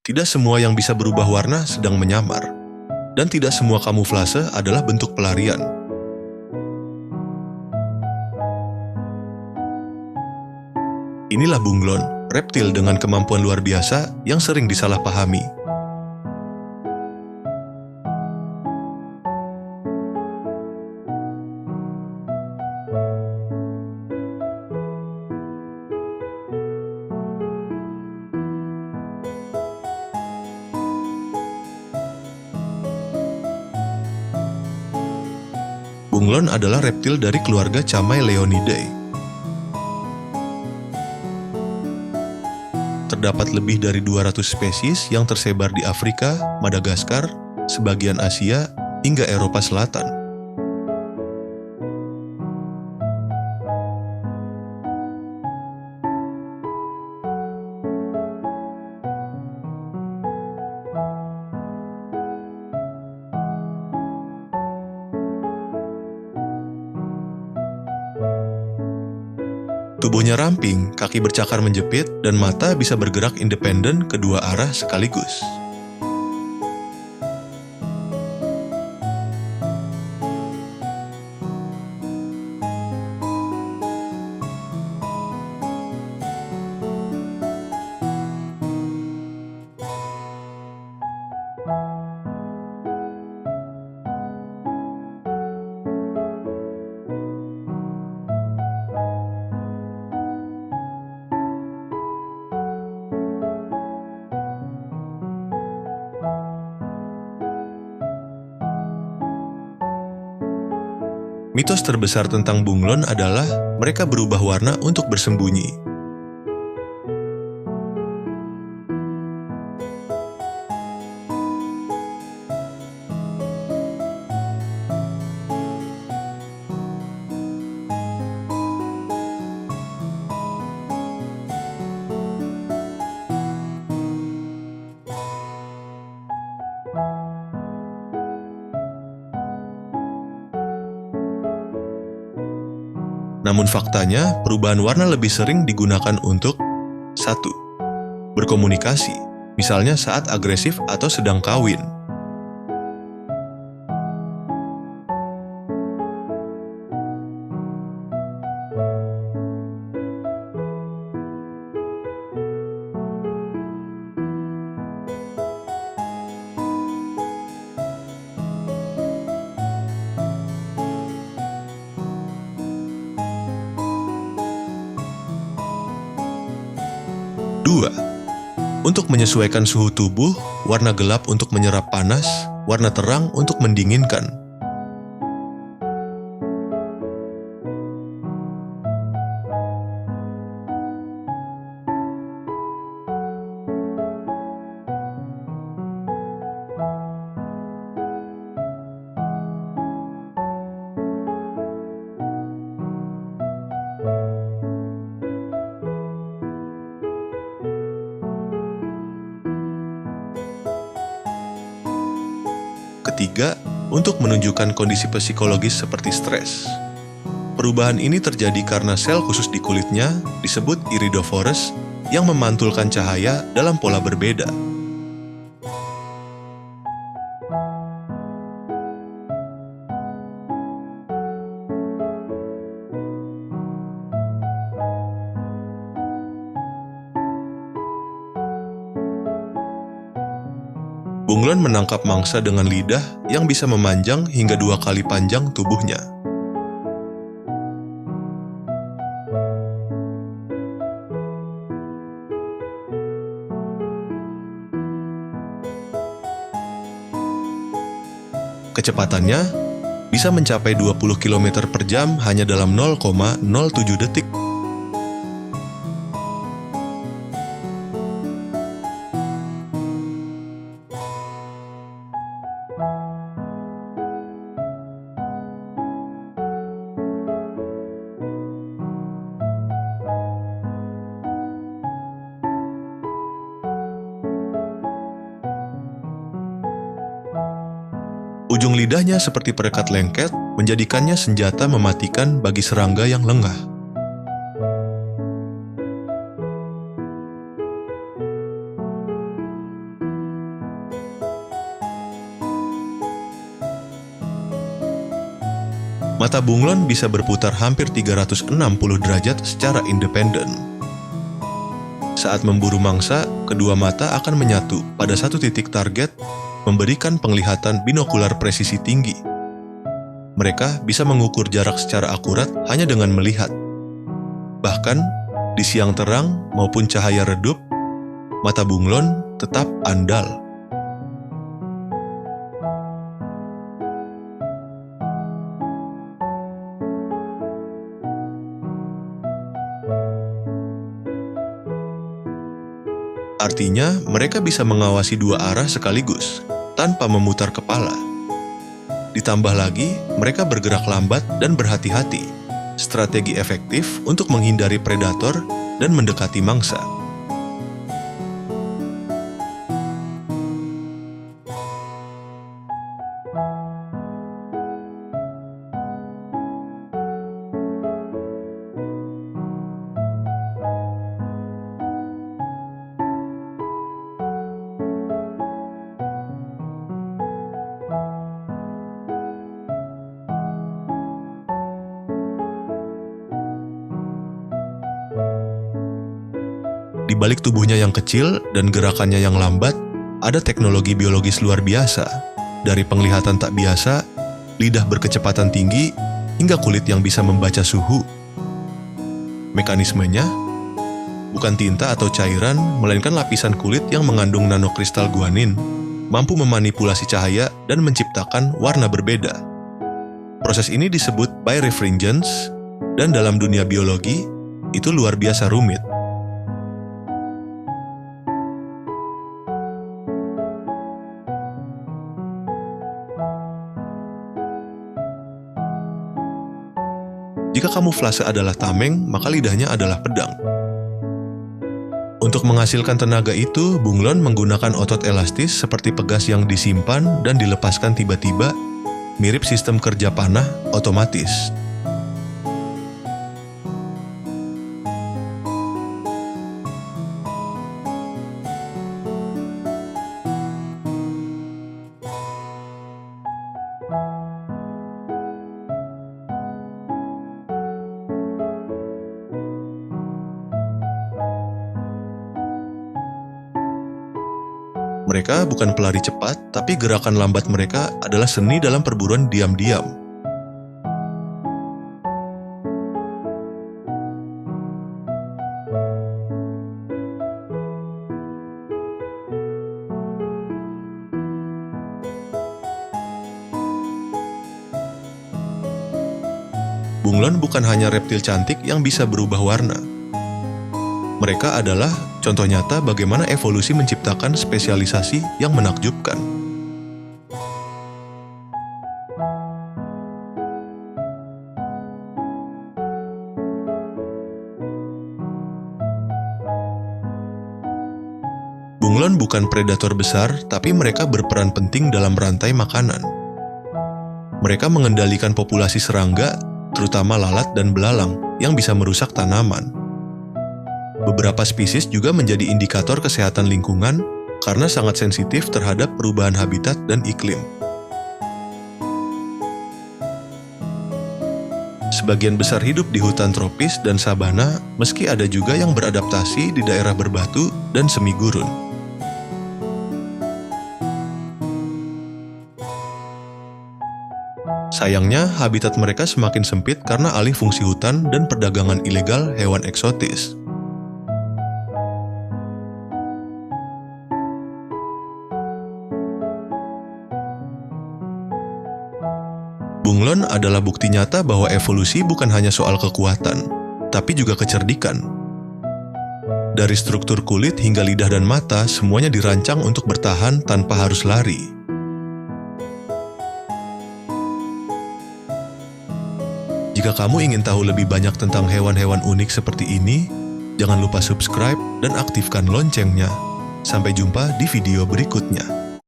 Tidak semua yang bisa berubah warna sedang menyamar, dan tidak semua kamuflase adalah bentuk pelarian. Inilah bunglon, reptil dengan kemampuan luar biasa yang sering disalahpahami. Bunglon adalah reptil dari keluarga Chamaeleonidae. Terdapat lebih dari 200 spesies yang tersebar di Afrika, Madagaskar, sebagian Asia, hingga Eropa Selatan. Tubuhnya ramping, kaki bercakar menjepit, dan mata bisa bergerak independen kedua arah sekaligus. Mitos terbesar tentang bunglon adalah mereka berubah warna untuk bersembunyi. Namun faktanya, perubahan warna lebih sering digunakan untuk 1. Berkomunikasi, misalnya saat agresif atau sedang kawin. 2. Untuk menyesuaikan suhu tubuh, warna gelap untuk menyerap panas, warna terang untuk mendinginkan. 3. Untuk menunjukkan kondisi psikologis seperti stres. Perubahan ini terjadi karena sel khusus di kulitnya, disebut iridophores, yang memantulkan cahaya dalam pola berbeda. Bunglon menangkap mangsa dengan lidah yang bisa memanjang hingga 2 kali panjang tubuhnya. Kecepatannya bisa mencapai 20 km per jam hanya dalam 0,07 detik. Ujung lidahnya seperti perekat lengket, menjadikannya senjata mematikan bagi serangga yang lengah. Mata bunglon bisa berputar hampir 360 derajat secara independen. Saat memburu mangsa, kedua mata akan menyatu pada satu titik target, memberikan penglihatan binokular presisi tinggi. Mereka bisa mengukur jarak secara akurat hanya dengan melihat. Bahkan, di siang terang maupun cahaya redup, mata bunglon tetap andal. Artinya, mereka bisa mengawasi dua arah sekaligus, tanpa memutar kepala. Ditambah lagi, mereka bergerak lambat dan berhati-hati, strategi efektif untuk menghindari predator dan mendekati mangsa. Di balik tubuhnya yang kecil dan gerakannya yang lambat, ada teknologi biologis luar biasa. Dari penglihatan tak biasa, lidah berkecepatan tinggi, hingga kulit yang bisa membaca suhu. Mekanismenya bukan tinta atau cairan, melainkan lapisan kulit yang mengandung nanokristal guanin, mampu memanipulasi cahaya dan menciptakan warna berbeda. Proses ini disebut birefringence, dan dalam dunia biologi, itu luar biasa rumit. Jika kamuflase adalah tameng, maka lidahnya adalah pedang. Untuk menghasilkan tenaga itu, bunglon menggunakan otot elastis seperti pegas yang disimpan dan dilepaskan tiba-tiba, mirip sistem kerja panah otomatis. Mereka bukan pelari cepat, tapi gerakan lambat mereka adalah seni dalam perburuan diam-diam. Bunglon bukan hanya reptil cantik yang bisa berubah warna. Mereka adalah contoh nyata bagaimana evolusi menciptakan spesialisasi yang menakjubkan. Bunglon bukan predator besar, tapi mereka berperan penting dalam rantai makanan. Mereka mengendalikan populasi serangga, terutama lalat dan belalang, yang bisa merusak tanaman. Beberapa spesies juga menjadi indikator kesehatan lingkungan karena sangat sensitif terhadap perubahan habitat dan iklim. Sebagian besar hidup di hutan tropis dan sabana, meski ada juga yang beradaptasi di daerah berbatu dan semi gurun. Sayangnya, habitat mereka semakin sempit karena alih fungsi hutan dan perdagangan ilegal hewan eksotis. Bunglon adalah bukti nyata bahwa evolusi bukan hanya soal kekuatan, tapi juga kecerdikan. Dari struktur kulit hingga lidah dan mata, semuanya dirancang untuk bertahan tanpa harus lari. Jika kamu ingin tahu lebih banyak tentang hewan-hewan unik seperti ini, jangan lupa subscribe dan aktifkan loncengnya. Sampai jumpa di video berikutnya.